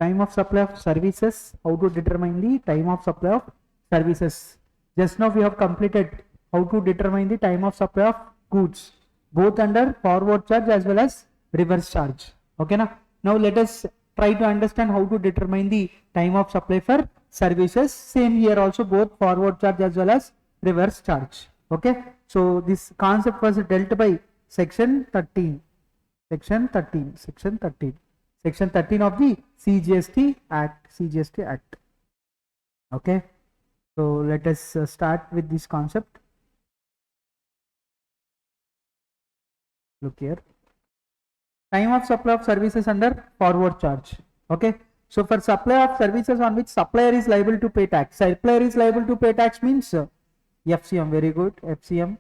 Time of supply of services. How to determine the time of supply of services? Just now we have completed how to determine the time of supply of goods, both under forward charge as well as reverse charge. Okay, now let us try to understand how to determine the time of supply for services. Same here also, both forward charge as well as reverse charge. Okay, so this concept was dealt by section 13 of the CGST Act. Okay, so let us start with this concept. Look here, time of supply of services under forward charge. Okay, so for supply of services on which supplier is liable to pay tax, supplier is liable to pay tax means FCM. Very good, FCM.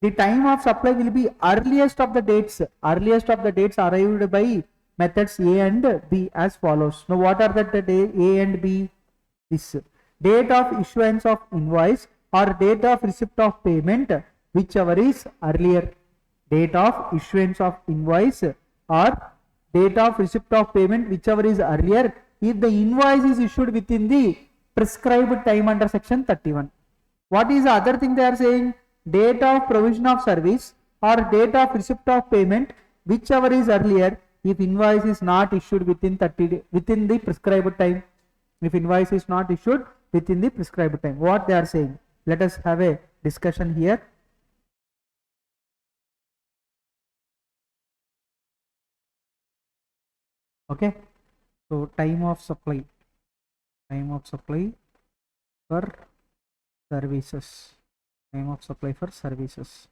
The time of supply will be earliest of the dates arrived by methods A and B as follows. Now what are the day A and B? This date of issuance of invoice or date of receipt of payment, whichever is earlier. Date of issuance of invoice or date of receipt of payment, whichever is earlier, if the invoice is issued within the prescribed time under section 31. What is the other thing they are saying? Date of provision of service or date of receipt of payment, whichever is earlier, if invoice is not issued within the prescribed time. If invoice is not issued within the prescribed time, what they are saying? Let us have a discussion here. Okay, so time of supply for services. Time of supply for services.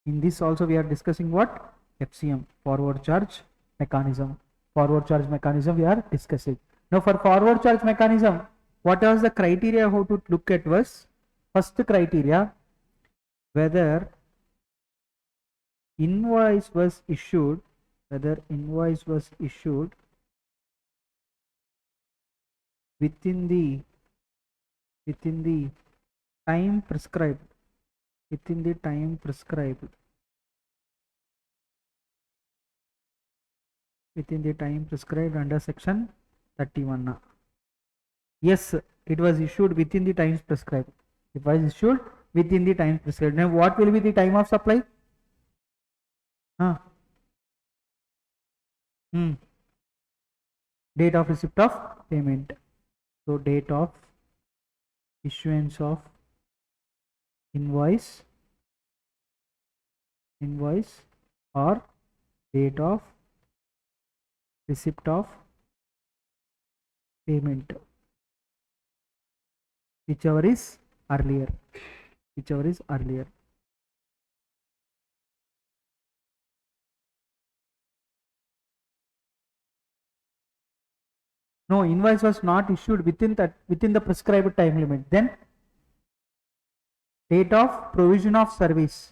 In this also we are discussing what? FCM, forward charge mechanism. Forward charge mechanism we are discussing. Now for forward charge mechanism, what was the criteria how to look at was? First criteria, whether invoice was issued within the time prescribed under section 31. Yes, it was issued within the times prescribed. Now what will be the time of supply? Date of receipt of payment. So date of issuance of invoice or date of receipt of payment, whichever is earlier. No, invoice was not issued within the prescribed time limit. Then date of provision of service.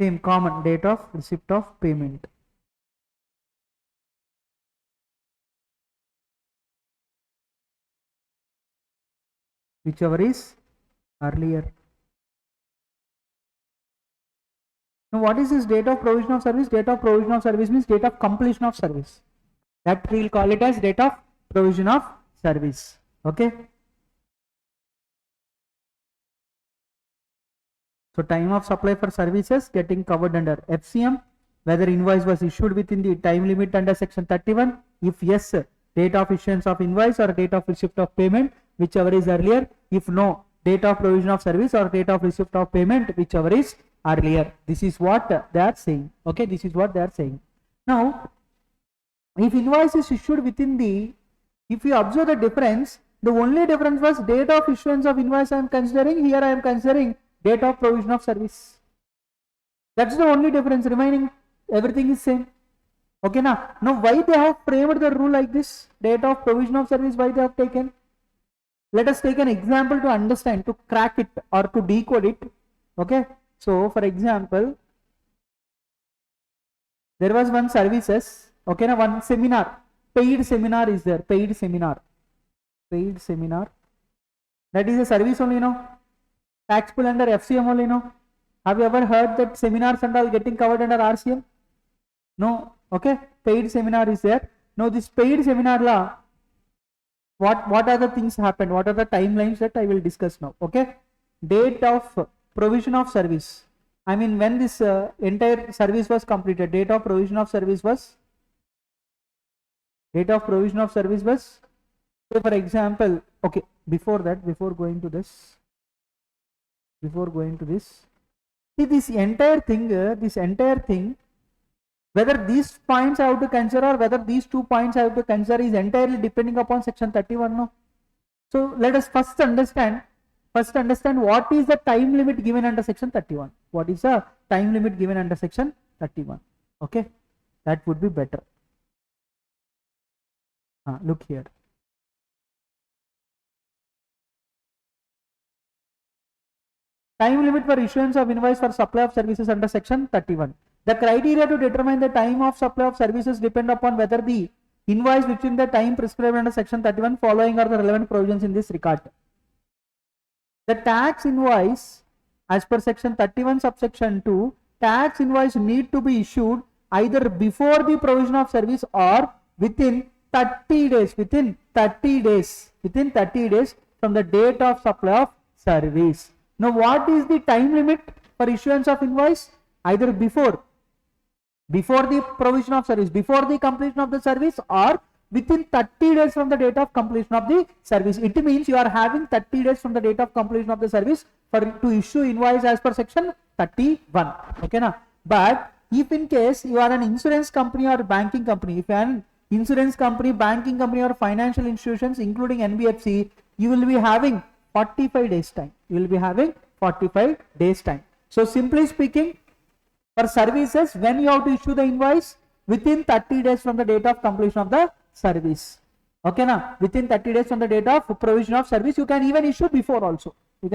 Same common, date of receipt of payment. Whichever is earlier. Now what is this date of provision of service? Date of provision of service means date of completion of service. That we will call it as date of provision of service. Okay. So time of supply for services getting covered under FCM. Whether invoice was issued within the time limit under section 31. If yes, date of issuance of invoice or date of receipt of payment, whichever is earlier. If no, date of provision of service or date of receipt of payment, whichever is earlier. This is what they are saying. Okay, this is what they are saying. Now, if invoice is issued within the, if you observe the difference, the only difference was date of issuance of invoice I am considering. Here I am considering date of provision of service. That's the only difference. Remaining everything is same. Okay, now why they have framed the rule like this? Date of provision of service, why they have taken? Let us take an example to understand, to crack it or to decode it. Okay, so for example, there was one services. Okay, now one seminar, paid seminar is there, paid seminar. That is a service only, taxable under FCM only, Have you ever heard that seminars and all getting covered under RCM? No. Okay, paid seminar is there. Now this paid seminar law, what are the things happened? What are the timelines that I will discuss now? Okay, date of provision of service. I mean, when this entire service was completed, date of provision of service was, say for example, okay, before that, before going to this, see this entire thing, whether these points I have to consider or whether these 2 points I have to consider is entirely depending upon section 31, no? So let us first understand what is the time limit given under section 31. What is the time limit given under section 31? Okay, that would be better. Look here. Time limit for issuance of invoice for supply of services under section 31. The criteria to determine the time of supply of services depend upon whether the invoice within the time prescribed under section 31 following are the relevant provisions in this regard. The tax invoice as per section 31 subsection 2, tax invoice need to be issued either before the provision of service or within 30 days, within 30 days from the date of supply of service. Now what is the time limit for issuance of invoice? Either before the provision of service, before the completion of the service, or within 30 days from the date of completion of the service. It means you are having 30 days from the date of completion of the service to issue invoice as per section 31. Okay, na? But if in case you are an insurance company or banking company, if you are an insurance company, banking company or financial institutions including NBFC, you will be having 45 days time. So simply speaking, for services, when you have to issue the invoice, within 30 days from the date of completion of the service. Okay, na? Within 30 days from the date of provision of service, you can even issue before also. This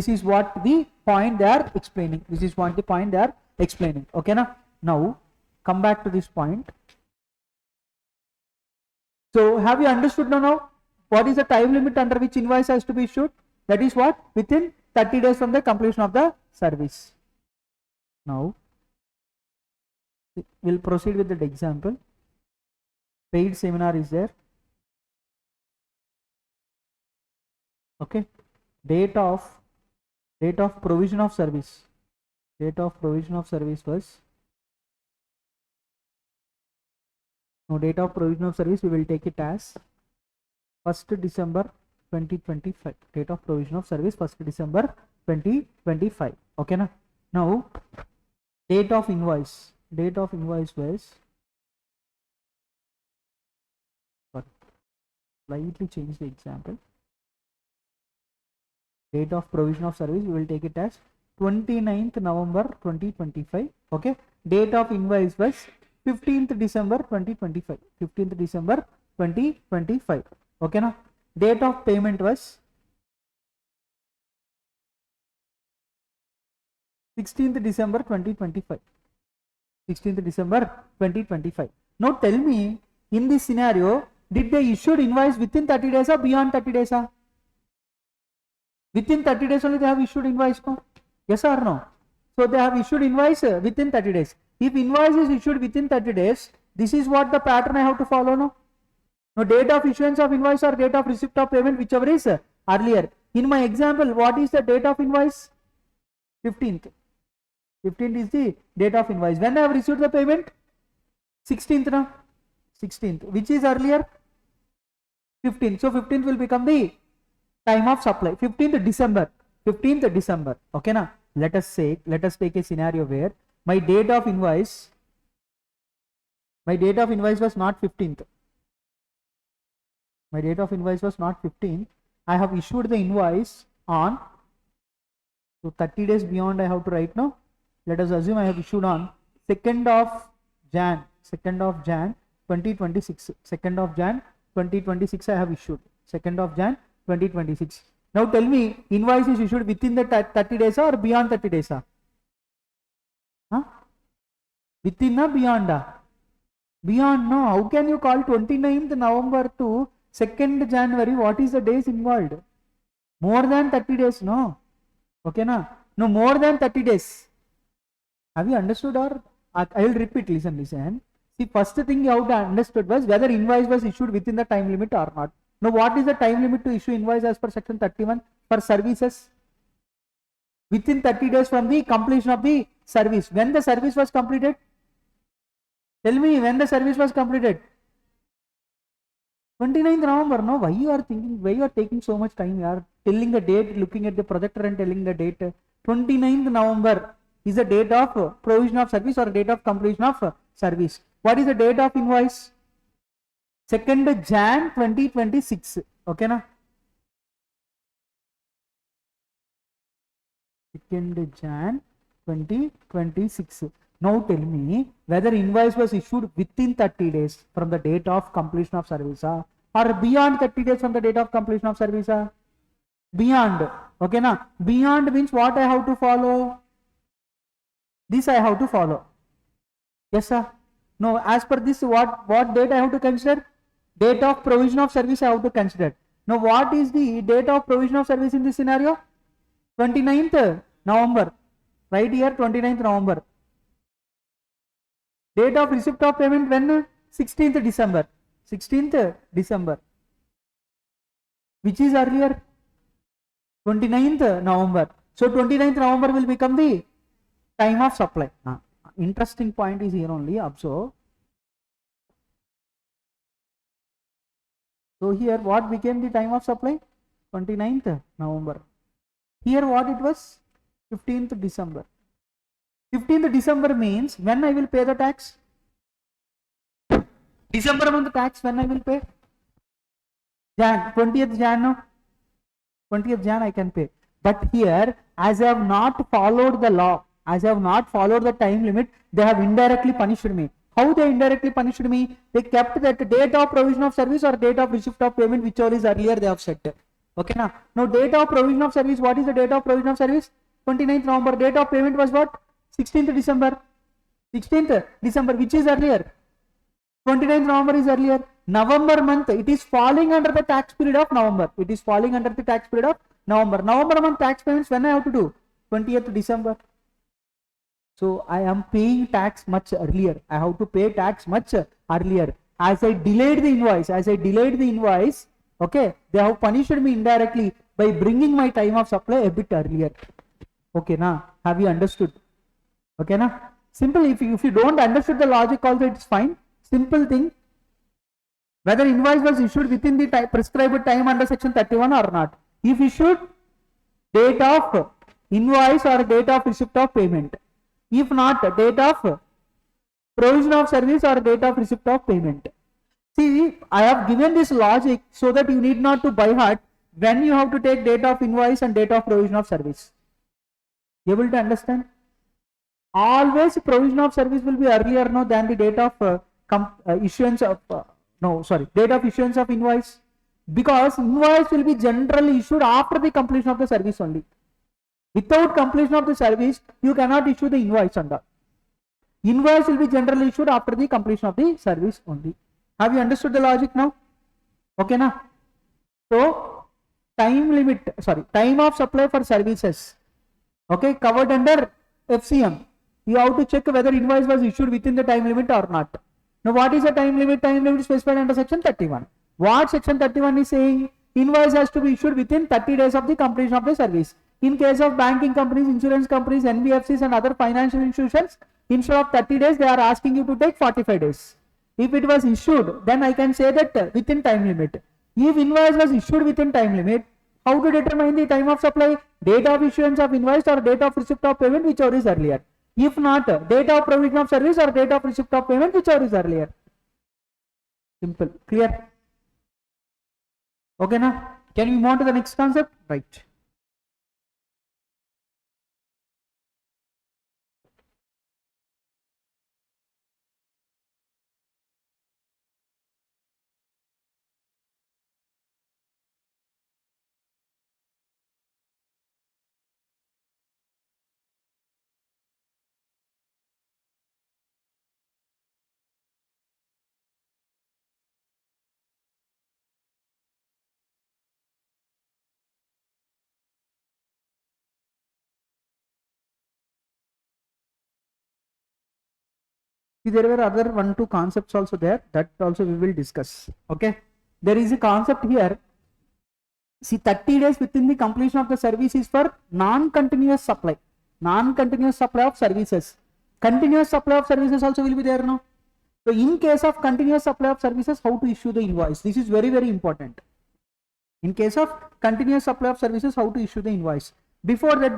is what the point they are explaining. Okay, na? Now come back to this point. So have you understood now what is the time limit under which invoice has to be issued? That is what? Within 30 days from the completion of the service. Now we'll proceed with the example. Paid seminar is there. Okay, date of provision of service. Was, now date of provision of service we will take it as 1st December 2025. Date of provision of service 1st December 2025. Okay, na? Now date of invoice was, slightly change the example. Date of provision of service we will take it as 29th November 2025. Okay, date of invoice was 15th December 2025. Okay, na? Date of payment was 16th December 2025. Now tell me, in this scenario, did they issue invoice within 30 days or beyond 30 days? Within 30 days only they have issued invoice, no? Yes or no? So they have issued invoice within 30 days. If invoice is issued within 30 days, this is what the pattern I have to follow, no? Now date of issuance of invoice or date of receipt of payment, whichever is earlier. In my example, what is the date of invoice? 15th. 15th is the date of invoice. When I have received the payment? 16th, no? 16th. Which is earlier? 15th. So 15th will become the time of supply. 15th December. Okay, na? Let us take a scenario where my date of invoice was not 15th. I have issued the invoice on, so 30 days beyond I have to write now. Let us assume I have issued on 2nd of Jan 2026. 2nd of Jan 2026 I have issued. 2nd of Jan 2026. Now tell me, invoice is issued within the 30 days or beyond 30 days? Within or beyond? Beyond, no. How can you call 29th November to 2nd January, what is the days involved? More than 30 days, no? Okay, na? No, more than 30 days. Have you understood, or I will repeat, listen. See, first thing you have to understood was whether invoice was issued within the time limit or not. Now, what is the time limit to issue invoice as per section 31 for services? Within 30 days from the completion of the service. When the service was completed? Tell me when the service was completed. 29th November, no? Why you are thinking, why you are taking so much time? You are telling the date, looking at the projector and telling the date. 29th November is the date of provision of service or date of completion of service. What is the date of invoice? 2nd Jan 2026. Okay, na? 2nd Jan 2026. Now tell me whether invoice was issued within 30 days from the date of completion of service or beyond 30 days from the date of completion of service. Beyond. Okay, na? Beyond means what I have to follow? This I have to follow. Yes, sir. No, as per this, what date I have to consider? Date of provision of service I have to consider. Now, what is the date of provision of service in this scenario? 29th November. Right here, 29th November. Date of receipt of payment when? 16th December. 16th December. Which is earlier? 29th November. So 29th November will become the time of supply. Interesting point is here only. Observe. So here what became the time of supply? 29th November. Here what it was? 15th December. 15th December means when I will pay the tax? December month tax when I will pay? Jan, 20th Jan, no? 20th Jan I can pay. But here, as I have not followed the law, as I have not followed the time limit, they have indirectly punished me. How they indirectly punished me? They kept that date of provision of service or date of receipt of payment, whichever is earlier they have set. Okay, now date of provision of service, what is the date of provision of service? 29th November. Date of payment was what? 16th December. 16th December, which is earlier? 29th November is earlier. November month, it is falling under the tax period of November. It is falling under the tax period of November. November month tax payments when I have to do? 20th December. So I am paying tax much earlier. I have to pay tax much earlier. As I delayed the invoice, okay, they have punished me indirectly by bringing my time of supply a bit earlier. Okay, now have you understood? Okay, now simple. If you don't understood the logic also, it's fine. Simple thing. Whether invoice was issued within the prescribed time under section 31 or not. If issued, date of invoice or date of receipt of payment. If not, date of provision of service or date of receipt of payment. See, I have given this logic so that you need not to by heart when you have to take date of invoice and date of provision of service. Able to understand? Always provision of service will be earlier no than the date of issuance of date of issuance of invoice, because invoice will be generally issued after the completion of the service only. Without completion of the service, you cannot issue the invoice under. Invoice will be generally issued after the completion of the service only. Have you understood the logic now? Okay, now. So time of supply for services. Okay, covered under FCM. You have to check whether invoice was issued within the time limit or not. Now, what is the time limit? Time limit is specified under section 31. What section 31 is saying? Invoice has to be issued within 30 days of the completion of the service. In case of banking companies, insurance companies, NBFCs and other financial institutions, instead of 30 days, they are asking you to take 45 days. If it was issued, then I can say that within time limit. If invoice was issued within time limit, how to determine the time of supply? Date of issuance of invoice or date of receipt of payment, whichever is earlier. If not, date of provision of service or date of receipt of payment, whichever is earlier. Simple. Clear? Okay, now can we move on to the next concept? Right. See, there were other 1-2 concepts also there, that also we will discuss. Okay, there is a concept here. See, 30 days within the completion of the service is for non-continuous supply. Non-continuous supply of services. Continuous supply of services also will be there now. So in case of continuous supply of services, how to issue the invoice? This is very, very important. In case of continuous supply of services, how to issue the invoice? Before that,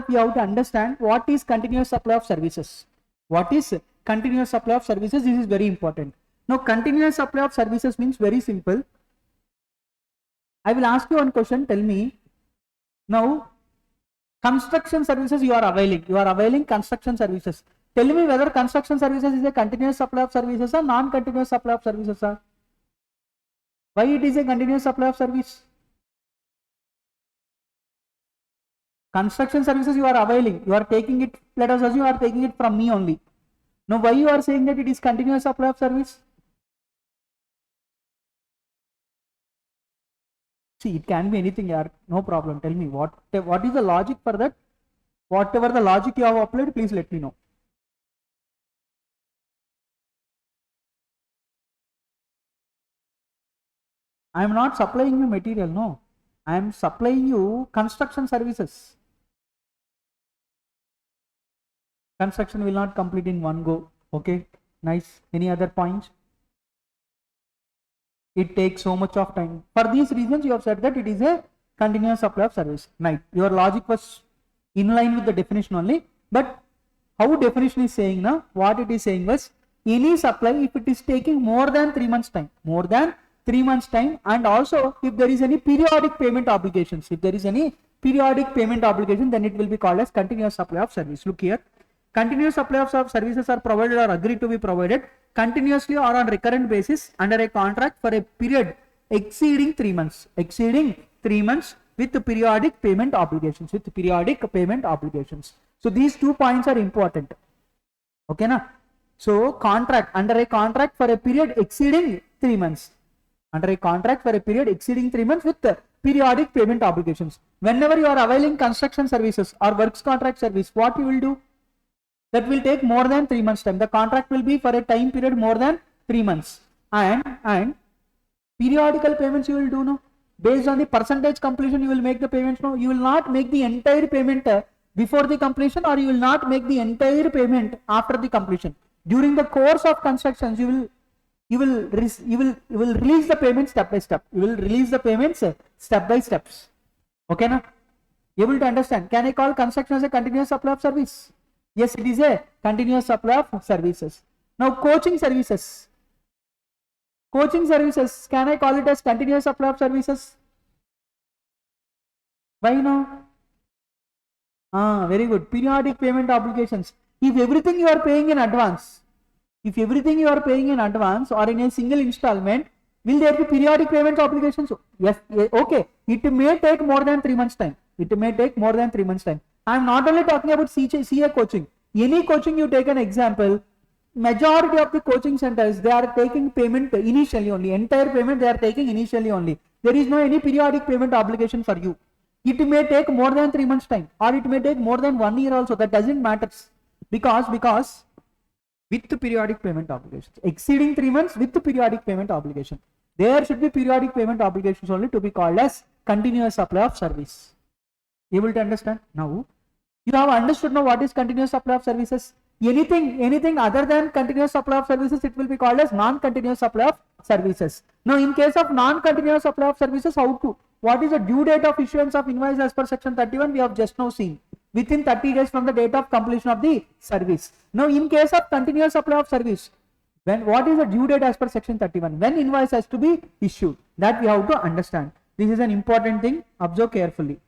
we have to understand what is continuous supply of services. What is continuous supply of services? This is very important. Now, continuous supply of services means very simple. I will ask you one question. Tell me now, construction services you are availing construction services. Tell me whether construction services is a continuous supply of services or non-continuous supply of services. Why it is a continuous supply of service? Construction services you are availing, you are taking it, let us assume you are taking it from me only. Now why you are saying that it is continuous supply of service? See, it can be anything, yaar, no problem. Tell me what is the logic for that? Whatever the logic you have applied, please let me know. I am not supplying you material, no. I am supplying you construction services. Construction will not complete in one go. Okay, nice. Any other points? It takes so much of time. For these reasons, you have said that it is a continuous supply of service. Right. Your logic was in line with the definition only. But how definition is saying now? What it is saying was any supply if it is taking more than 3 months time. More than 3 months time, and also if there is any periodic payment obligations. If there is any periodic payment obligation, then it will be called as continuous supply of service. Look here. Continuous supply of services are provided or agreed to be provided continuously or on recurrent basis under a contract for a period exceeding 3 months. Exceeding 3 months with periodic payment obligations. With periodic payment obligations. So these 2 points are important. Okay, na? So contract, under a contract for a period exceeding 3 months. Under a contract for a period exceeding 3 months with periodic payment obligations. Whenever you are availing construction services or works contract service, what you will do? That will take more than 3 months time. The contract will be for a time period more than 3 months. And periodical payments you will do now. Based on the percentage completion, you will make the payments now. You will not make the entire payment before the completion, or you will not make the entire payment after the completion. During the course of constructions, you will release the payment step by step. You will release the payments step by steps. Okay, na? Able to understand? Can I call construction as a continuous supply of service? Yes, it is a continuous supply of services. Now, coaching services. Coaching services, can I call it as continuous supply of services? Why no? Very good. Periodic payment obligations. If everything you are paying in advance, or in a single installment, will there be periodic payment obligations? Yes. Okay. It may take more than 3 months time. I am not only talking about CA coaching. Any coaching you take an example, majority of the coaching centers, they are taking payment initially only. Entire payment they are taking initially only. There is no any periodic payment obligation for you. It may take more than 3 months time, or it may take more than 1 year also. That doesn't matter, because with the periodic payment obligations, exceeding 3 months with the periodic payment obligation, there should be periodic payment obligations only to be called as continuous supply of service. Able to understand? Now you have understood now what is continuous supply of services. Anything other than continuous supply of services, it will be called as non-continuous supply of services. Now in case of non-continuous supply of services, what is the due date of issuance of invoice as per section 31? We have just now seen, within 30 days from the date of completion of the service. Now in case of continuous supply of service, what is the due date as per section 31? When invoice has to be issued, that we have to understand. This is an important thing. Observe carefully.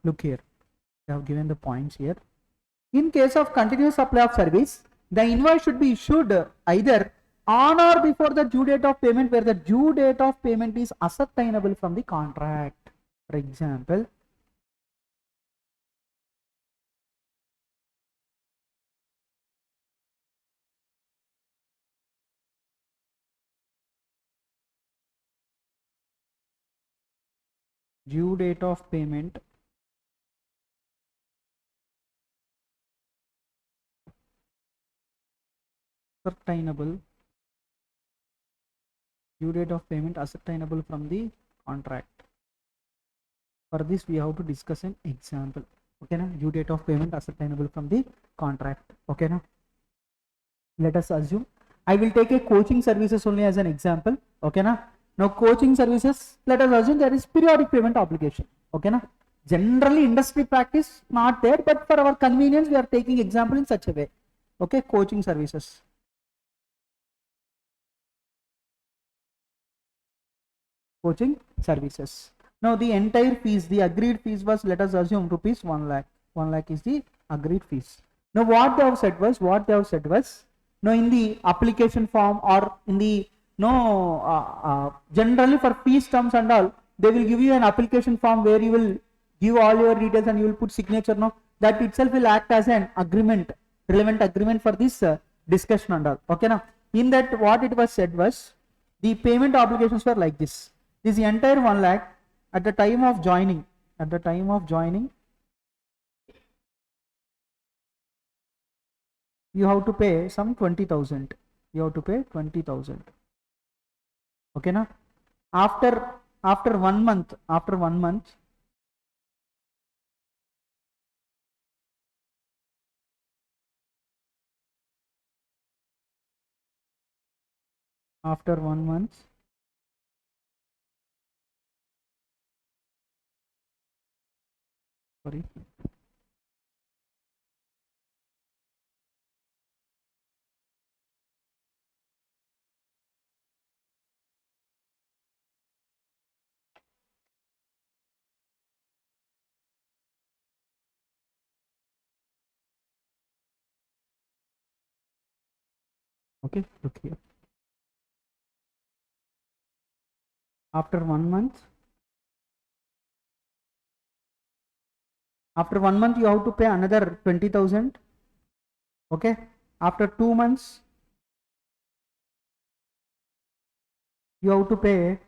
Look here, I have given the points here. In case of continuous supply of service, the invoice should be issued either on or before the due date of payment, where the due date of payment is ascertainable from the contract. For example, due date of payment ascertainable, due date of payment ascertainable from the contract. For this we have to discuss an example. Okay na, due date of payment ascertainable from the contract. Okay na, let us assume I will take a coaching services only as an example. Okay na, now coaching services, let us assume there is periodic payment obligation. Okay na, generally industry practice not there, but for our convenience we are taking example in such a way. Okay, coaching services. Coaching services. Now the entire fees, the agreed fees was, let us assume rupees 1 lakh. 1 lakh is the agreed fees. Now what they have said was, now in the application form or in the generally for fees terms and all, they will give you an application form where you will give all your details and you will put signature. No, that itself will act as an agreement, relevant agreement for this discussion and all. Okay, now in that what it was said was, the payment obligations were like this. This entire 1 lakh at the time of joining, you have to pay some 20,000. You have to pay 20,000. Okay na? After 1 month, after 1 month, sorry, okay, look here. After 1 month, you have to pay another 20,000. Okay, after 2 months you have to pay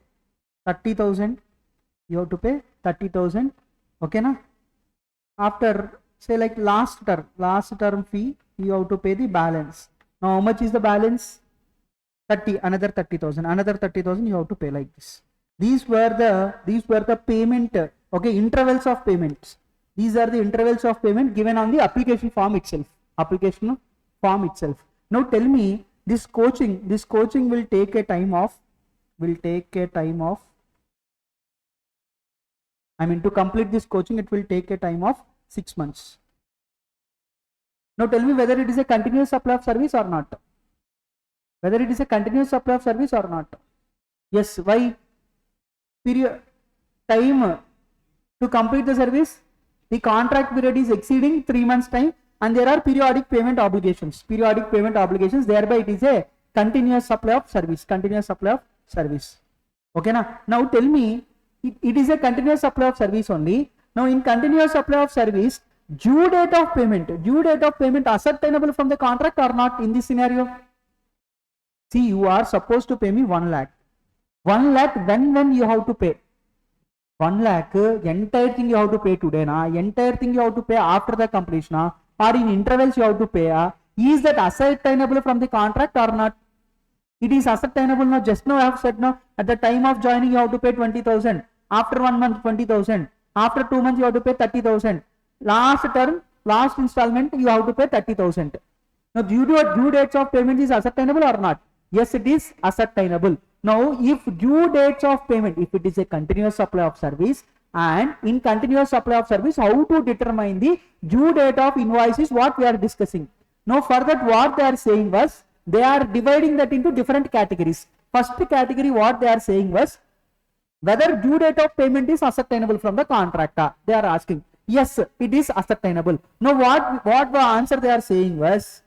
30,000. You have to pay 30,000. Okay na? After say like last term fee, you have to pay the balance. Now how much is the balance? 30, another 30,000, another 30,000 you have to pay like this. These were the payment, okay, intervals of payments. These are the intervals of payment given on the application form itself. Now tell me, this coaching will take a time of, I mean to complete this coaching it will take a time of 6 months. Now tell me whether it is a continuous supply of service or not. Yes, why? Period time to complete the service, the contract period is exceeding 3 months time, and there are periodic payment obligations, thereby it is a continuous supply of service. Okay now tell me, it is a continuous supply of service only. Now in continuous supply of service, due date of payment ascertainable from the contract or not in this scenario? See, you are supposed to pay me 1 lakh. 1 lakh, when you have to pay? 1 lakh, entire thing you have to pay today na, entire thing you have to pay after the completion na, or in intervals you have to pay. Is that ascertainable from the contract or not? It is ascertainable now. Just now I have said now, at the time of joining you have to pay 20,000. After 1 month 20,000. After 2 months you have to pay 30,000. Last term, last installment you have to pay 30,000. Now due dates of payment is ascertainable or not? Yes, it is ascertainable. Now if due dates of payment, if it is a continuous supply of service, and in continuous supply of service, how to determine the due date of invoice is what we are discussing. Now for that what they are saying was, they are dividing that into different categories. First category what they are saying was, whether due date of payment is ascertainable from the contractor. They are asking, yes, it is ascertainable. Now what the answer they are saying was,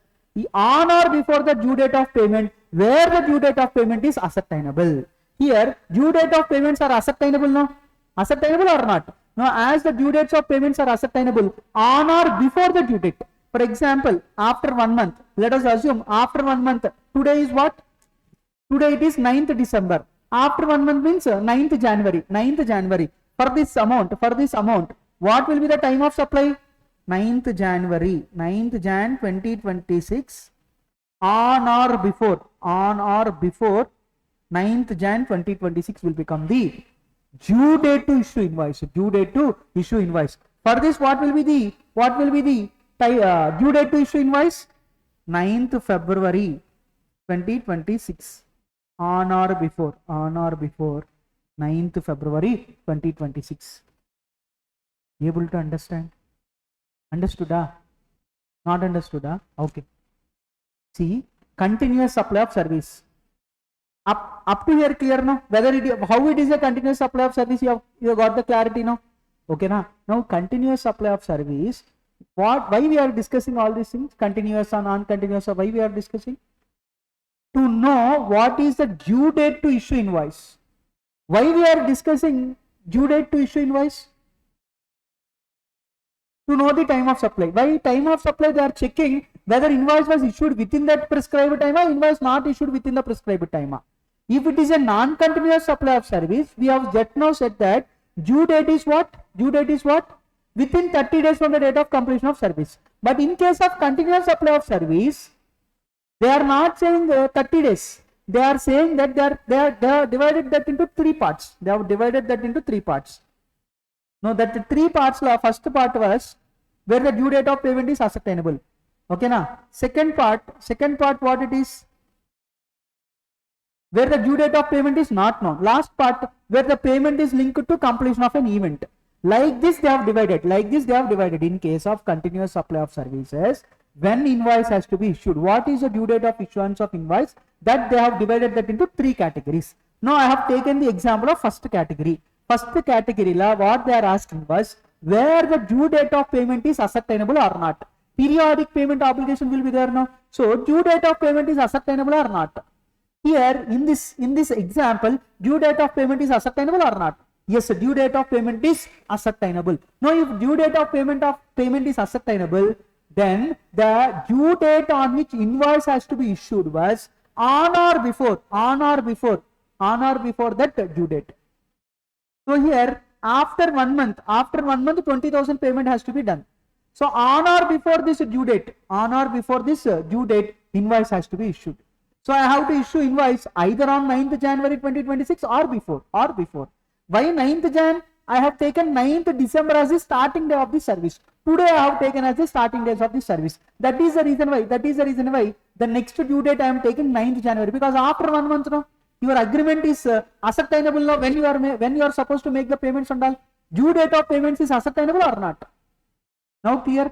on or before the due date of payment, where the due date of payment is ascertainable. Here due date of payments are ascertainable, no? Ascertainable or not? Now as the due dates of payments are ascertainable on or before the due date. For example, after 1 month, let us assume after 1 month, today is what? Today it is 9th December. After 1 month means 9th January. for this amount, what will be the time of supply? 9th January 2026 on or before 9th Jan 2026 will become the due date to issue invoice. For this, what will be the due date to issue invoice? 9th February 2026 on or before 9th February 2026. Able to understand? Understood? Not understood? Okay. See, continuous supply of service. Up to here clear now? Whether how it is a continuous supply of service, you have got the clarity now? Okay, now continuous supply of service. Why we are discussing all these things? Continuous or non-continuous, or why we are discussing? To know what is the due date to issue invoice. Why we are discussing due date to issue invoice? To know the time of supply. Why time of supply? They are checking whether invoice was issued within that prescribed time or invoice not issued within the prescribed time. If it is a non-continuous supply of service, we have just now said that due date is what? Within 30 days from the date of completion of service. But in case of continuous supply of service, they are not saying 30 days. They are saying that they are divided that into 3 parts. They have divided that into 3 parts. Now that the 3 parts, first part was where the due date of payment is ascertainable. Okay, now second part what it is? Where the due date of payment is not known. Last part where the payment is linked to completion of an event. Like this they have divided. In case of continuous supply of services, when invoice has to be issued, what is the due date of issuance of invoice? That they have divided that into 3 categories. Now I have taken the example of first category. First category what they are asking was where the due date of payment is ascertainable or not. Periodic payment obligation will be there now. So due date of payment is ascertainable or not. Here in this example, due date of payment is ascertainable or not? Yes, due date of payment is ascertainable. Now if due date of payment is ascertainable, then the due date on which invoice has to be issued was on or before that due date. So here after 1 month 20,000 payment has to be done. So on or before this due date, invoice has to be issued. So I have to issue invoice either on 9th January 2026 or before. Why 9th Jan? I have taken 9th December as the starting day of the service. Today I have taken as the starting days of the service. That is the reason why the next due date I am taking 9th January, because after 1 month now your agreement is ascertainable now when you are supposed to make the payments and all. Due date of payments is ascertainable or not? Now clear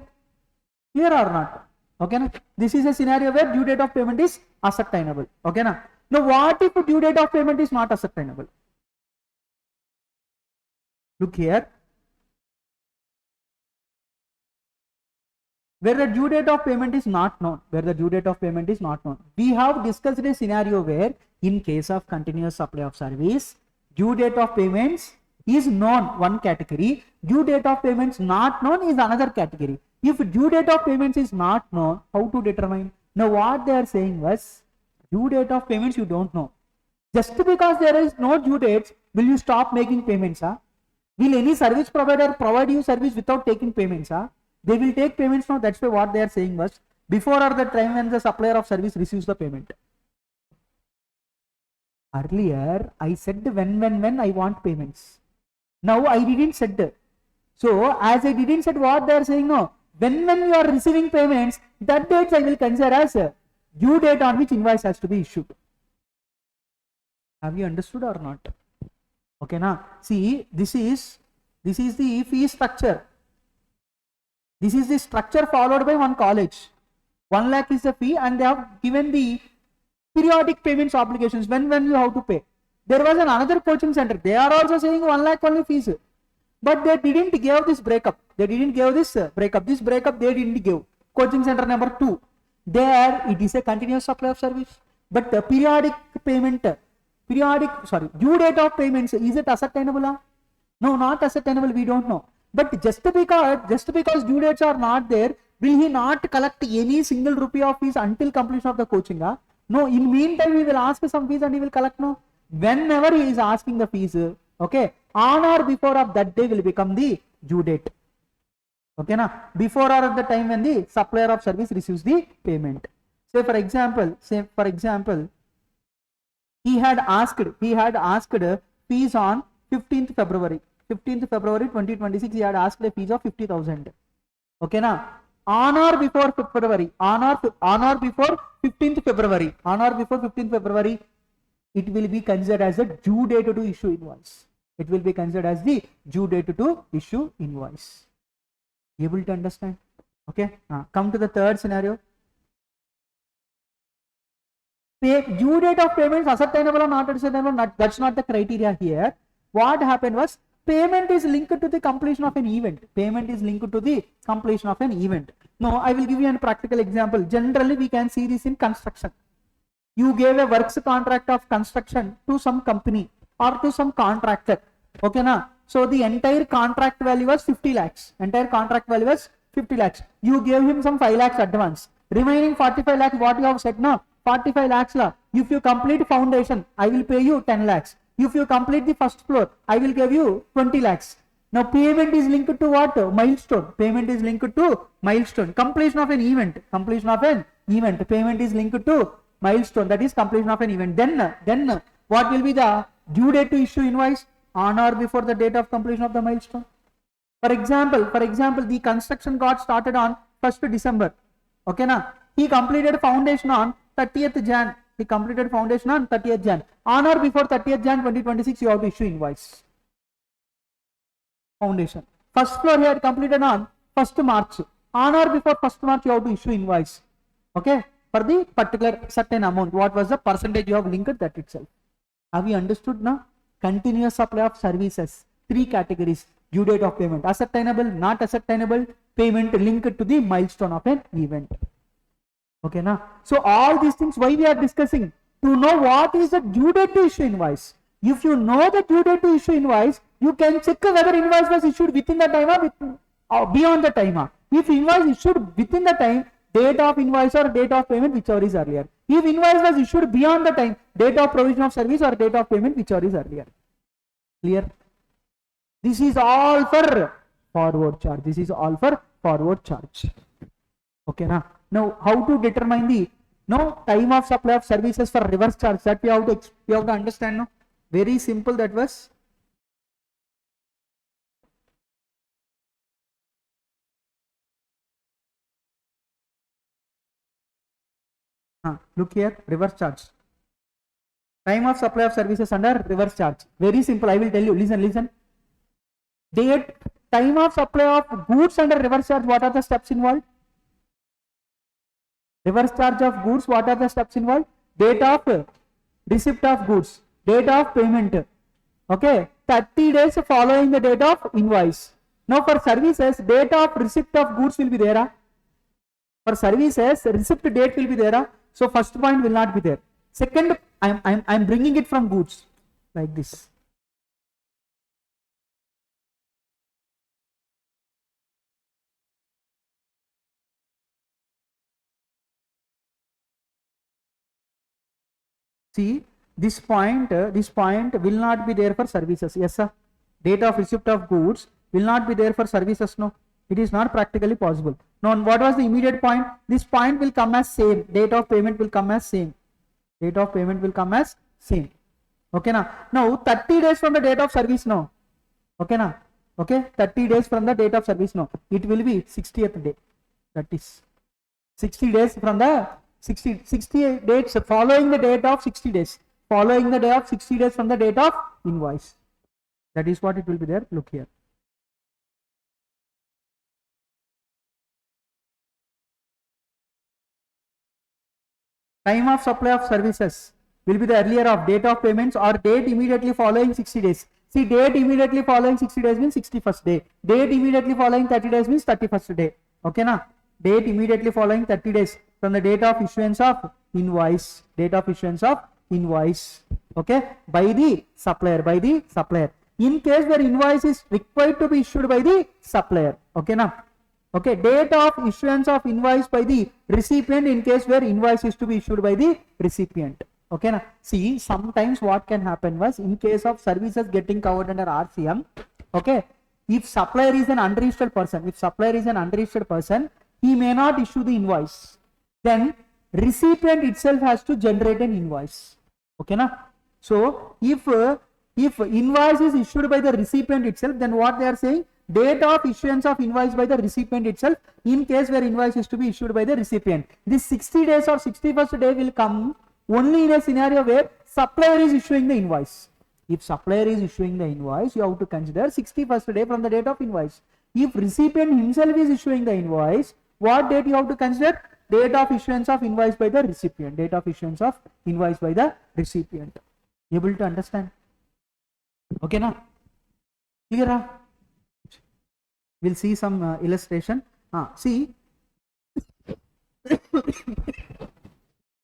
or not? Okay, na? This is a scenario where due date of payment is ascertainable. Okay, na? Now what if due date of payment is not ascertainable? Look here. Where the due date of payment is not known. We have discussed a scenario where in case of continuous supply of service, due date of payments is known, one category. Due date of payments not known is another category. If due date of payments is not known, how to determine? Now what they are saying was, due date of payments you don't know. Just because there is no due dates, will you stop making payments? Will any service provider provide you service without taking payments? They will take payments now. That's why what they are saying was, before or the time when the supplier of service receives the payment. Earlier I said when I want payments. Now I didn't said. So as I didn't said, what they are saying now, when you are receiving payments, that dates I will consider as due date on which invoice has to be issued. Have you understood or not? Okay, now see, this is the fee structure. This is the structure followed by one college. 1 lakh is the fee, and they have given the periodic payments obligations when you have to pay. There was another coaching center. They are also saying 1 lakh only fees, but they didn't give this breakup. This breakup they didn't give. Coaching center number 2. There it is a continuous supply of service, but the due date of payments, is it ascertainable? No, not ascertainable. We don't know. But just because due dates are not there, will he not collect any single rupee of fees until completion of the coaching? No, in meantime we will ask some fees and he will collect. No, whenever he is asking the fees, okay, on or before of that day will become the due date. Okay, na? Before or at the time when the supplier of service receives the payment. Say for example, he had asked fees on 15th February 2026. He had asked a fees of 50,000. Okay, na? On or before February, on or before 15th February, it will be considered as a due date to issue invoice. It will be considered as the due date to issue invoice. Able to understand? Okay. Come to the third scenario. Due date of payments ascertainable or not ascertainable, that's not the criteria here. What happened was, payment is linked to the completion of an event. Now, I will give you a practical example. Generally, we can see this in construction. You gave a works contract of construction to some company or to some contractor. Okay, na? So the entire contract value was 50 lakhs. You gave him some 5 lakhs advance. Remaining 45 lakhs, what you have said now? 45 lakhs la. If you complete foundation, I will pay you 10 lakhs. If you complete the first floor, I will give you 20 lakhs. Now payment is linked to what? Milestone. Completion of an event. Payment is linked to milestone. That is completion of an event. Then what will be the due date to issue invoice? On or before the date of completion of the milestone. For example, the construction got started on 1st December. Okay, na? He completed foundation on 30th Jan. On or before 30th Jan 2026, you have to issue invoice. Foundation. First floor he had completed on 1st March. On or before 1st March, you have to issue invoice. Okay, for the particular certain amount. What was the percentage you have linked, that itself. Have you understood now? Continuous supply of services. 3 categories. Due date of payment. Ascertainable, not ascertainable. Payment linked to the milestone of an event. Okay, na? So all these things, why we are discussing? To know what is the due date to issue invoice. If you know the due date to issue invoice, you can check whether invoice was issued within the time or beyond the time. If invoice issued within the time, date of invoice or date of payment, whichever is earlier. If invoice was issued beyond the time, date of provision of service or date of payment, whichever is earlier. Clear? This is all for forward charge. Okay, na? Now, how to determine the time of supply of services for reverse charge? That we have to understand. No? Very simple that was. Look here, reverse charge. Time of supply of services under reverse charge. Very simple. I will tell you. Listen. Time of supply of goods under reverse charge. What are the steps involved? Reverse charge of goods. What are the steps involved? Date of receipt of goods. Date of payment. Okay. 30 days following the date of invoice. Now for services, date of receipt of goods will be there. For services, receipt date will be there. So first point will not be there. Second, I'm bringing it from goods like this. See, this point will not be there for services. Yes, sir. Date of receipt of goods will not be there for services. No, it is not practically possible. Now, what was the immediate point? This point will come as same. Date of payment will come as same. Okay, na? Now, 30 days from the date of service now. Okay, na? Okay, 30 days from the date of service now. It will be 60th day. That is 60 days from the 60 days following the date of 60 days. Following the day of 60 days from the date of invoice. That is what it will be there. Look here. Time of supply of services will be the earlier of date of payments or date immediately following 60 days. See, date immediately following 60 days means 61st day. Date immediately following 30 days means 31st day. Okay, na? Date immediately following 30 days from the date of issuance of invoice. Okay, by the supplier. In case where invoice is required to be issued by the supplier. Okay, na? Okay, date of issuance of invoice by the recipient in case where invoice is to be issued by the recipient. Okay, na? See, sometimes what can happen was in case of services getting covered under RCM, okay, if supplier is an unregistered person, he may not issue the invoice. Then recipient itself has to generate an invoice. Okay, na? So if invoice is issued by the recipient itself, then what they are saying, date of issuance of invoice by the recipient itself, in case where invoice is to be issued by the recipient. This 60 days or 61st day will come only in a scenario where supplier is issuing the invoice. If supplier is issuing the invoice, you have to consider 61st day from the date of invoice. If recipient himself is issuing the invoice, what date you have to consider? Date of issuance of invoice by the recipient. Date of issuance of invoice by the recipient. Able to understand? Okay, now clear? We'll see some illustration. See,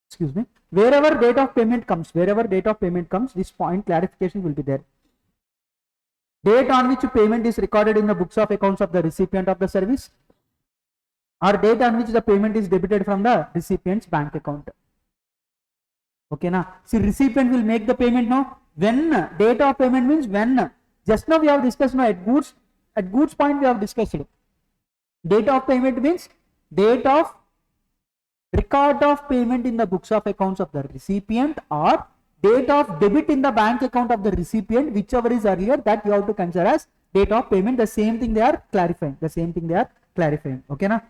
excuse me. Wherever date of payment comes, this point clarification will be there. Date on which payment is recorded in the books of accounts of the recipient of the service, or date on which the payment is debited from the recipient's bank account. Okay, na? See, recipient will make the payment now. When date of payment means when. Just now we have discussed now at goods point we have discussed it. Date of payment means date of record of payment in the books of accounts of the recipient, or date of debit in the bank account of the recipient, whichever is earlier, that you have to consider as date of payment. The same thing they are clarifying. Okay, na?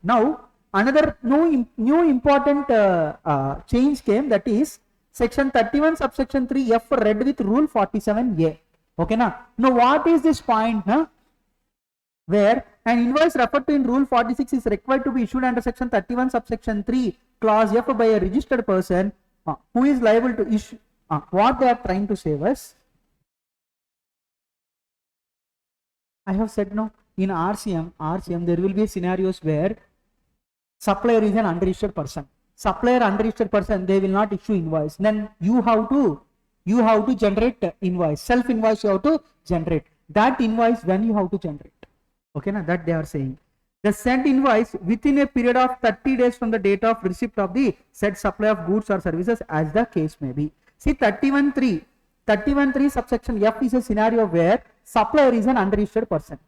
Now another new important change came, that is section 31 subsection 3 F read with rule 47A. Okay, na? Now what is this point, na? Where an invoice referred to in rule 46 is required to be issued under section 31 subsection 3 clause F by a registered person who is liable to issue. What they are trying to say was, I have said no, in RCM there will be scenarios where supplier is an unregistered person. They will not issue invoice. Then you have to generate invoice, self invoice you have to generate. That invoice when you have to generate. Okay, na? That they are saying. The said invoice within a period of 30 days from the date of receipt of the said supply of goods or services, as the case may be. See, 31.3 subsection F is a scenario where supplier is an unregistered person.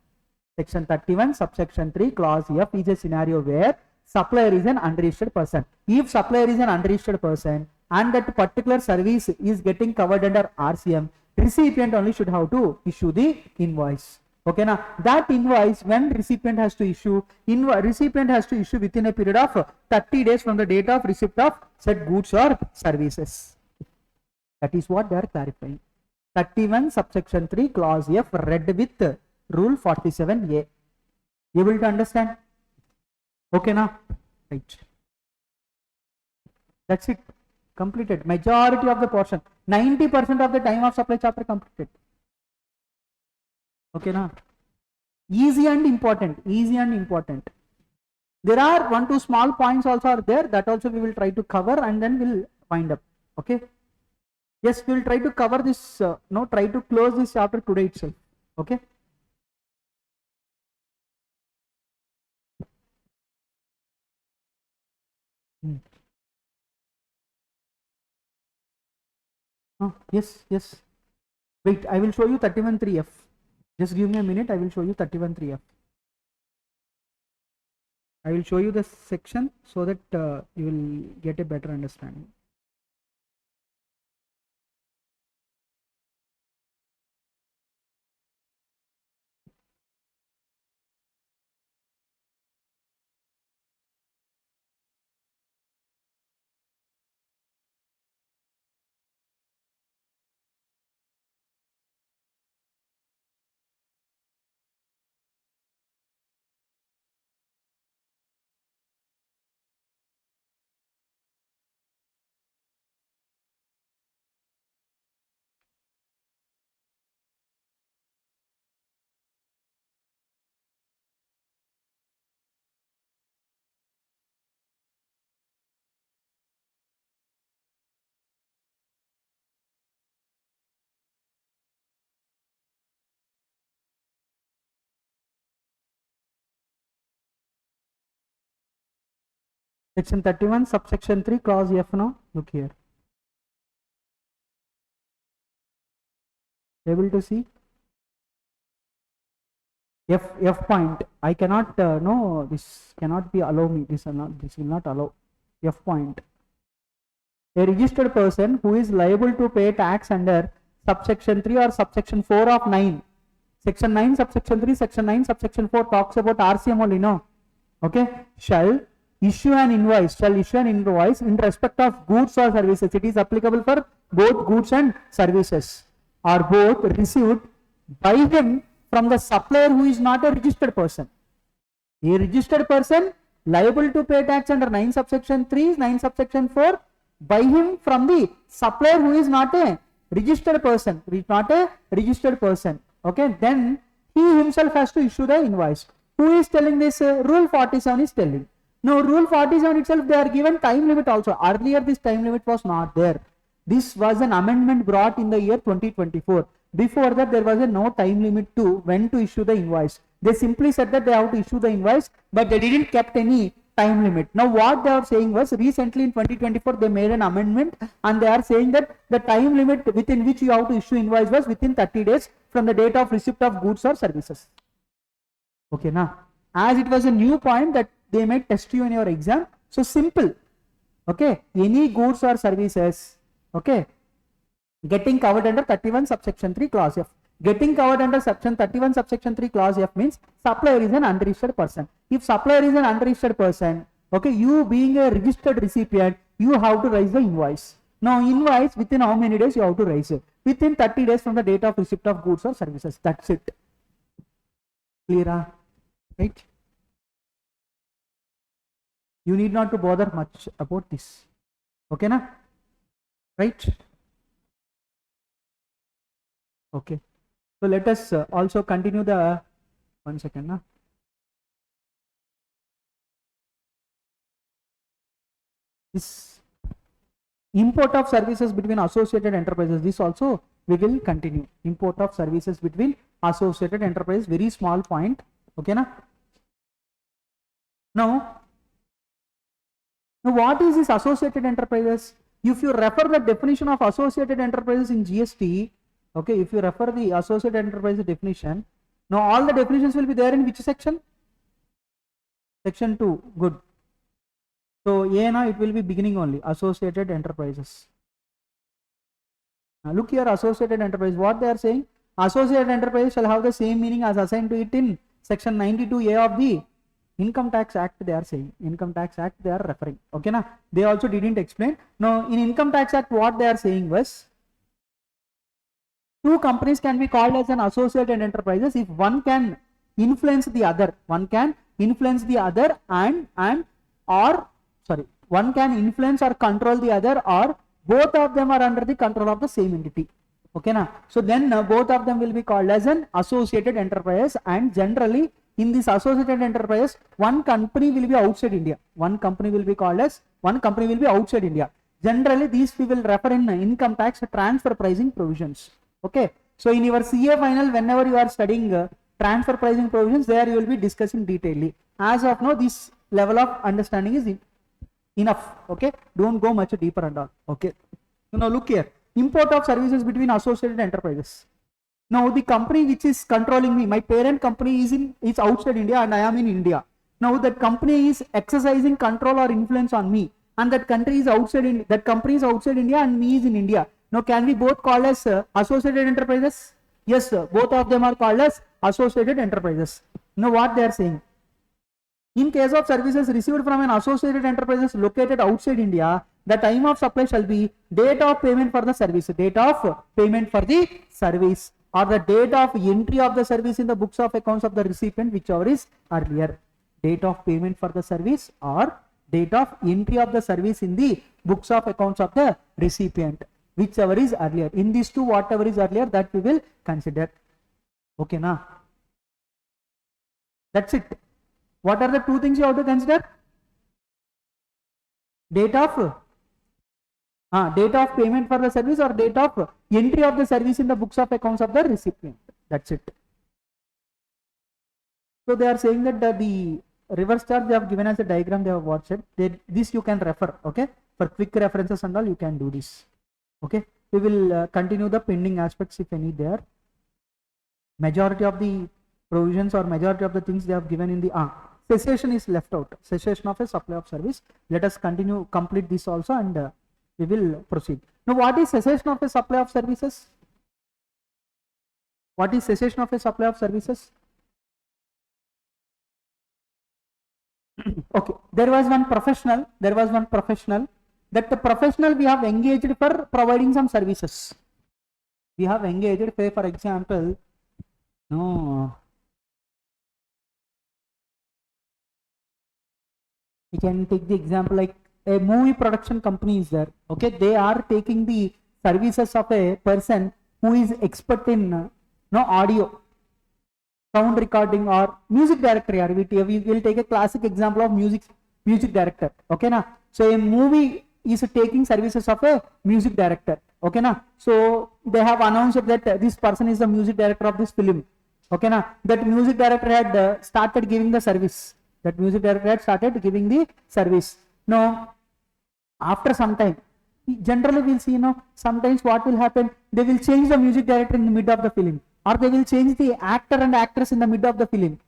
Section 31 subsection 3 clause F is a scenario where supplier is an unregistered person. If supplier is an unregistered person and that particular service is getting covered under RCM, recipient only should have to issue the invoice. Okay, now that invoice when recipient has to issue within a period of 30 days from the date of receipt of said goods or services. That is what they are clarifying. 31 subsection 3 clause F read with rule 47A. Able to understand? Okay, now right. That's it. Completed. Majority of the portion. 90% of the time of supply chapter completed. Okay, na? Easy and important. There are 1-2 small points also are there, that also we will try to cover and then we'll wind up. Okay. Yes, we will try to cover this. Try to close this chapter today itself. Okay. Yes. Wait, I will show you 31.3F. Just give me a minute, I will show you 31.3F. I will show you the section so that you will get a better understanding. Section 31 subsection 3 clause F now. Look here. Able to see? F point. I cannot, no, this cannot be allow me. This will not allow. F point. A registered person who is liable to pay tax under subsection 3 or subsection 4 of 9. Section 9, subsection 3, section 9, subsection 4 talks about RCM only, no? Okay. Shall issue an invoice in respect of goods or services. It is applicable for both goods and services, or both received by him from the supplier who is not a registered person. A registered person liable to pay tax under 9 subsection 3, 9 subsection 4 by him from the supplier who is not a registered person. Okay, then he himself has to issue the invoice. Who is telling this? Rule 47 is telling. Now, Rule 47 itself, they are given time limit also. Earlier, this time limit was not there. This was an amendment brought in the year 2024. Before that, there was no time limit to when to issue the invoice. They simply said that they have to issue the invoice, but they didn't kept any time limit. Now, what they are saying was, recently in 2024, they made an amendment and they are saying that the time limit within which you have to issue invoice was within 30 days from the date of receipt of goods or services. Okay, now, as it was a new point that they might test you in your exam, so simple. Okay, any goods or services, okay, getting covered under 31 subsection 3 clause F. Getting covered under section 31 subsection 3 clause F means supplier is an unregistered person. If supplier is an unregistered person, okay, you being a registered recipient, you have to raise the invoice. Now, invoice within how many days you have to raise it? Within 30 days from the date of receipt of goods or services. That's it. Clear? Right? You need not to bother much about this. Okay, na? Right? Okay. So let us also continue the, one second, na? This import of services between associated enterprises, this also we will continue. Import of services between associated enterprises, very small point. Okay, na? Now what is this associated enterprises? If you refer the definition of associated enterprises in GST, okay, if you refer the associated enterprise definition, now all the definitions will be there in which section? Section 2. Good. So A now it will be beginning only, associated enterprises. Now look here, associated enterprise, what they are saying? Associated enterprise shall have the same meaning as assigned to it in section 92A of the Income Tax Act. They are saying Income Tax Act they are referring. Okay, na? They also didn't explain. Now in Income Tax Act what they are saying was, two companies can be called as an associated enterprises if one can influence the other. One can influence the other one can influence or control the other, or both of them are under the control of the same entity. Okay, na? So then both of them will be called as an associated enterprise, and generally in this associated enterprise, one company will be outside India. One company will be outside India. Generally, these we will refer in income tax transfer pricing provisions. Okay. So in your CA final, whenever you are studying transfer pricing provisions, there you will be discussing detailedly. As of now, this level of understanding is enough. Okay. Don't go much deeper and all. Okay. So now look here. Import of services between associated enterprises. Now the company which is controlling me, my parent company is outside India and I am in India. Now that company is exercising control or influence on me, and that country is outside India, that company is outside India and me is in India. Now can we both call as associated enterprises? Yes, sir. Both of them are called as associated enterprises. Now what they are saying? In case of services received from an associated enterprises located outside India, the time of supply shall be date of payment for the service, date of payment for the service, or the date of entry of the service in the books of accounts of the recipient, whichever is earlier. Date of payment for the service or date of entry of the service in the books of accounts of the recipient, whichever is earlier. In these two, whatever is earlier, that we will consider. Okay, na? That's it. What are the two things you have to consider? Date of payment for the service or date of entry of the service in the books of accounts of the recipient. That's it. So they are saying that the reverse charge they have given as a diagram, they have watched it. This you can refer. Okay, for quick references and all you can do this. Okay, we will continue the pending aspects if any there. Majority of the provisions or majority of the things they have given in the cessation is left out. Cessation of a supply of service. Let us continue, complete this also, and we will proceed. Now, what is cessation of a supply of services? What is cessation of a supply of services? Okay, there was one professional that the professional we have engaged for providing some services. We have engaged, say for example, no, we can take the example like a movie production company is there. Okay, they are taking the services of a person who is expert in audio, sound recording, or music director. We will take a classic example of music director. Okay, na? So a movie is taking services of a music director. Okay, na? So they have announced that this person is the music director of this film. Okay, na? That music director had started giving the service. Now, after some time, generally we'll see, sometimes what will happen, they will change the music director in the mid of the film, or they will change the actor and actress in the mid of the film.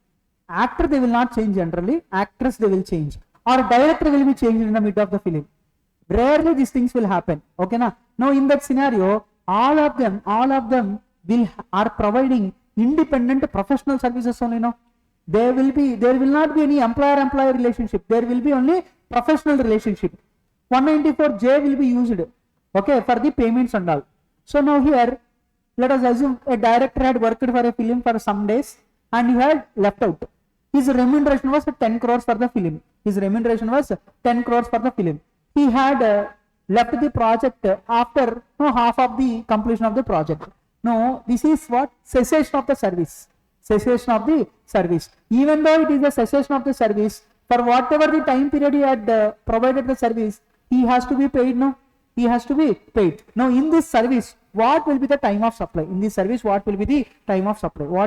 Actor they will not change generally, actress they will change, or director will be changed in the mid of the film. Rarely these things will happen. Okay, na? Now in that scenario, all of them are providing independent professional services only. There will not be any employer-employee relationship. There will be only professional relationship. 194J will be used, okay, for the payments and all. So now here, let us assume a director had worked for a film for some days and he had left out. His remuneration was 10 crores for the film. He had left the project after half of the completion of the project. No, this is what? Cessation of the service. Even though it is a cessation of the service, for whatever the time period he had provided the service, he has to be paid. Now in this service, what will be the time of supply? What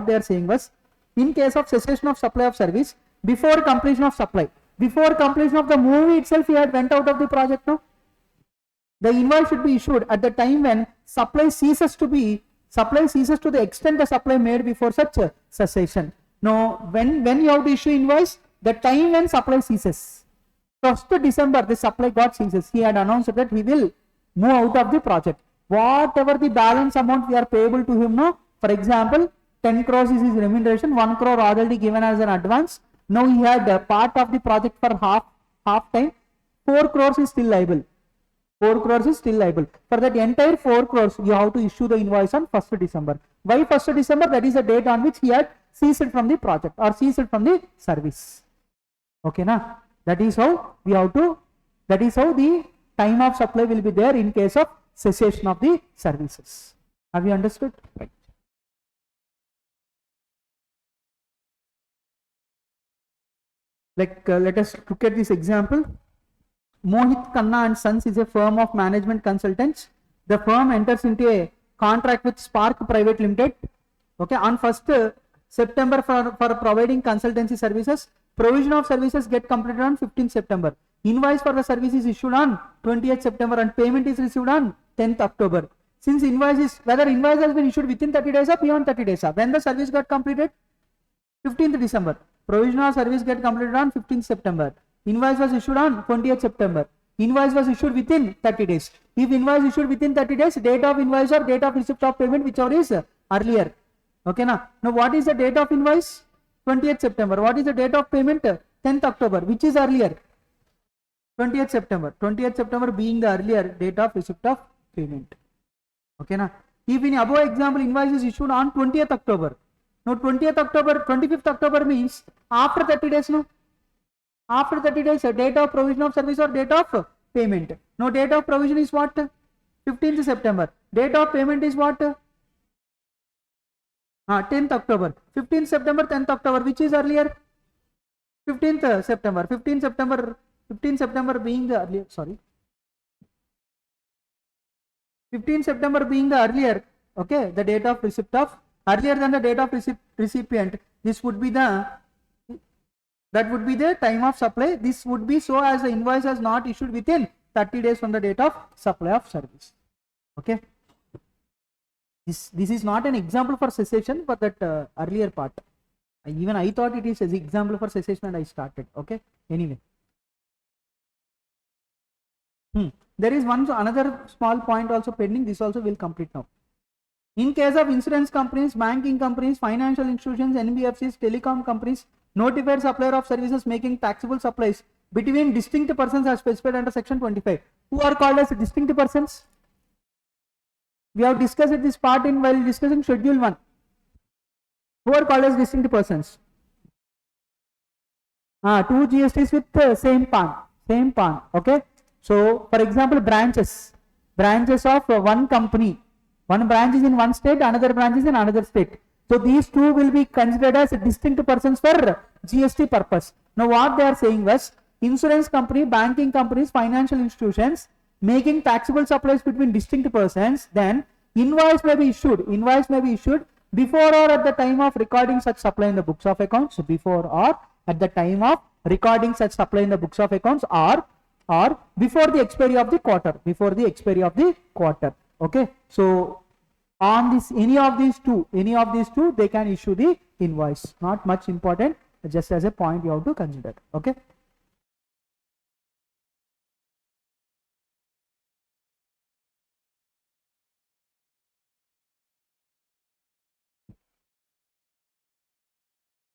they are saying was, in case of cessation of supply of service, before completion of the movie itself, he had went out of the project. No, the invoice should be issued at the time when supply ceases to the extent the supply made before such cessation. Now, when you have to issue invoice, the time when supply ceases. 1st December, the supply got ceases. He had announced that he will move out of the project. Whatever the balance amount we are payable to him now, for example, 10 crores is his remuneration, 1 crore already given as an advance. Now he had a part of the project for half time, 4 crores is still liable. For that entire 4 crores, you have to issue the invoice on 1st December. Why 1st December? That is the date on which he had ceased from the project or ceased from the service. Okay, na? That is how the time of supply will be there in case of cessation of the services. Have you understood? Right. Let us look at this example. Mohit Khanna and Sons is a firm of management consultants. The firm enters into a contract with Spark Private Limited. Okay, on 1st September for providing consultancy services. Provision of services get completed on 15th September. Invoice for the service is issued on 20th September and payment is received on 10th October. Since whether invoice has been issued within 30 days or beyond 30 days. When the service got completed? 15th December. Provisional service get completed on 15th September. Invoice was issued on 20th September. Invoice was issued within 30 days. If invoice issued within 30 days, date of invoice or date of receipt of payment, whichever is earlier. Okay, now what is the date of invoice? 20th September. What is the date of payment? 10th October. Which is earlier? 20th September. 20th September being the earlier date of receipt of payment. Okay, now if in above example invoice is issued on 20th October. Now 25th October means after 30 days. No. After 30 days, date of provision of service or date of payment. Now date of provision is what? 15th September. Date of payment is what? 10th October. 15th September, 10th October. Which is earlier? 15th September. 15th September being the earlier. 15th September being the earlier. Okay, the date of receipt of earlier than the date of recipient. This would be that would be the time of supply. This would be so as the invoice has not issued within 30 days from the date of supply of service. Okay. This is not an example for cessation, but that earlier part. Even I thought it is as example for cessation and I started. Okay. Anyway. There is another small point also pending. This also will complete now. In case of insurance companies, banking companies, financial institutions, NBFCs, telecom companies, notified supplier of services making taxable supplies between distinct persons as specified under section 25. Who are called as distinct persons? We have discussed this part in while discussing schedule 1. Who are called as distinct persons? Two GSTs with same PAN. Okay. So, for example, branches of one company. One branch is in one state, another branch is in another state. So, these two will be considered as distinct persons for GST purpose. Now, what they are saying was, insurance company, banking companies, financial institutions making taxable supplies between distinct persons, then invoice may be issued before or at the time of recording such supply in the books of accounts, before or at the time of recording such supply in the books of accounts, or before the expiry of the quarter. Okay. So on this, any of these two they can issue the invoice. Not much important, just as a point you have to consider. Okay.